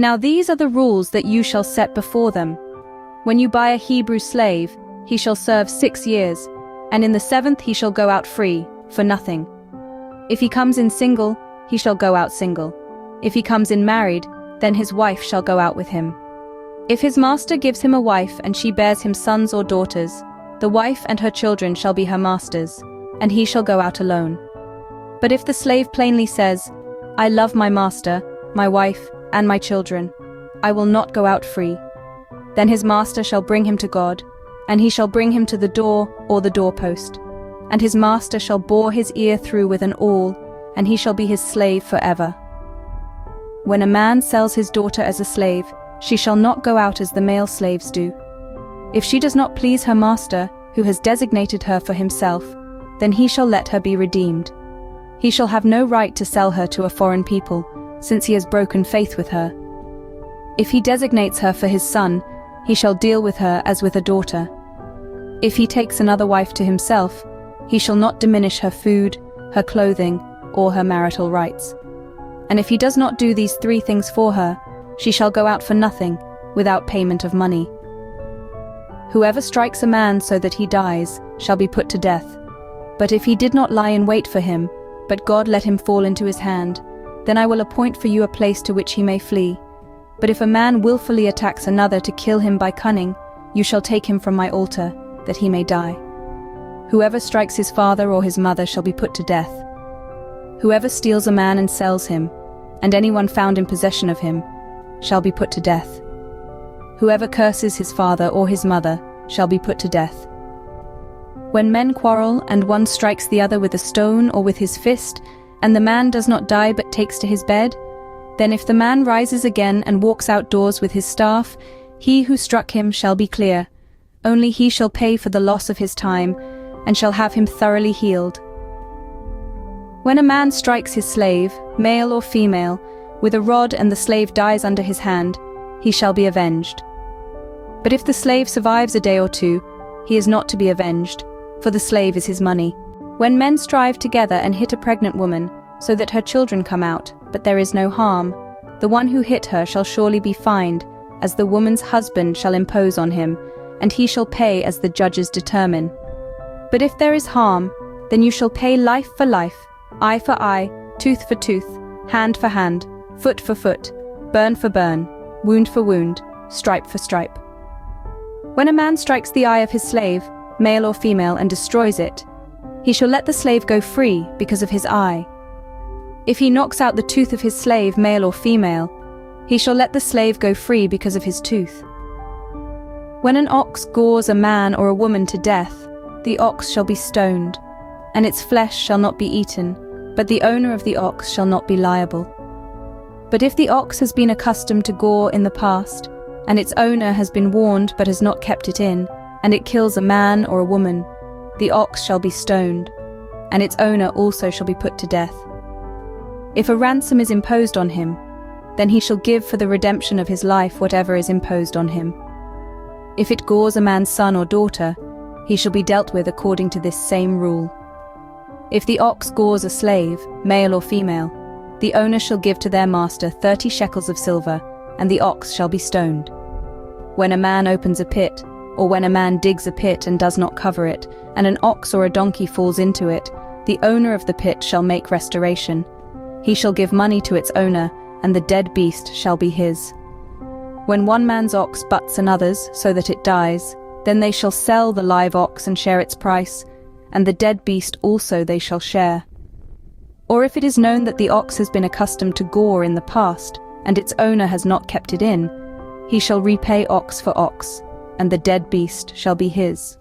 Now these are the rules that you shall set before them. When you buy a Hebrew slave, he shall serve 6 years, and in the 7th he shall go out free, for nothing. If he comes in single, he shall go out single. If he comes in married, then his wife shall go out with him. If his master gives him a wife and she bears him sons or daughters, the wife and her children shall be her master's, and he shall go out alone. But if the slave plainly says, I love my master, my wife, and my children, I will not go out free, then his master shall bring him to God, and he shall bring him to the door or the doorpost, and his master shall bore his ear through with an awl, and he shall be his slave forever. When a man sells his daughter as a slave, she shall not go out as the male slaves do. If she does not please her master, who has designated her for himself, then he shall let her be redeemed. He shall have no right to sell her to a foreign people, since he has broken faith with her. If he designates her for his son, he shall deal with her as with a daughter. If he takes another wife to himself, he shall not diminish her food, her clothing, or her marital rights. And if he does not do these 3 things for her, she shall go out for nothing, without payment of money. Whoever strikes a man so that he dies, shall be put to death. But if he did not lie in wait for him, but God let him fall into his hand, then I will appoint for you a place to which he may flee. But if a man willfully attacks another to kill him by cunning, you shall take him from my altar, that he may die. Whoever strikes his father or his mother shall be put to death. Whoever steals a man and sells him, and anyone found in possession of him, shall be put to death. Whoever curses his father or his mother shall be put to death. When men quarrel, and one strikes the other with a stone or with his fist, and the man does not die but takes to his bed, then if the man rises again and walks outdoors with his staff, he who struck him shall be clear. Only he shall pay for the loss of his time, and shall have him thoroughly healed. When a man strikes his slave, male or female, with a rod and the slave dies under his hand, he shall be avenged. But if the slave survives a day or 2, he is not to be avenged, for the slave is his money. When men strive together and hit a pregnant woman, so that her children come out, but there is no harm, the one who hit her shall surely be fined, as the woman's husband shall impose on him, and he shall pay as the judges determine. But if there is harm, then you shall pay life for life, eye for eye, tooth for tooth, hand for hand, foot for foot, burn for burn, wound for wound, stripe for stripe. When a man strikes the eye of his slave, male or female, and destroys it, he shall let the slave go free because of his eye. If he knocks out the tooth of his slave, male or female, he shall let the slave go free because of his tooth. When an ox gores a man or a woman to death, the ox shall be stoned, and its flesh shall not be eaten, but the owner of the ox shall not be liable. But if the ox has been accustomed to gore in the past, and its owner has been warned but has not kept it in, and it kills a man or a woman, the ox shall be stoned, and its owner also shall be put to death. If a ransom is imposed on him, then he shall give for the redemption of his life whatever is imposed on him. If it gores a man's son or daughter, he shall be dealt with according to this same rule. If the ox gores a slave, male or female, the owner shall give to their master 30 shekels of silver, and the ox shall be stoned. When a man opens a pit, or when a man digs a pit and does not cover it, and an ox or a donkey falls into it, the owner of the pit shall make restoration. He shall give money to its owner, and the dead beast shall be his. When one man's ox butts another's so that it dies, then they shall sell the live ox and share its price, and the dead beast also they shall share. Or if it is known that the ox has been accustomed to gore in the past, and its owner has not kept it in, he shall repay ox for ox, and the dead beast shall be his.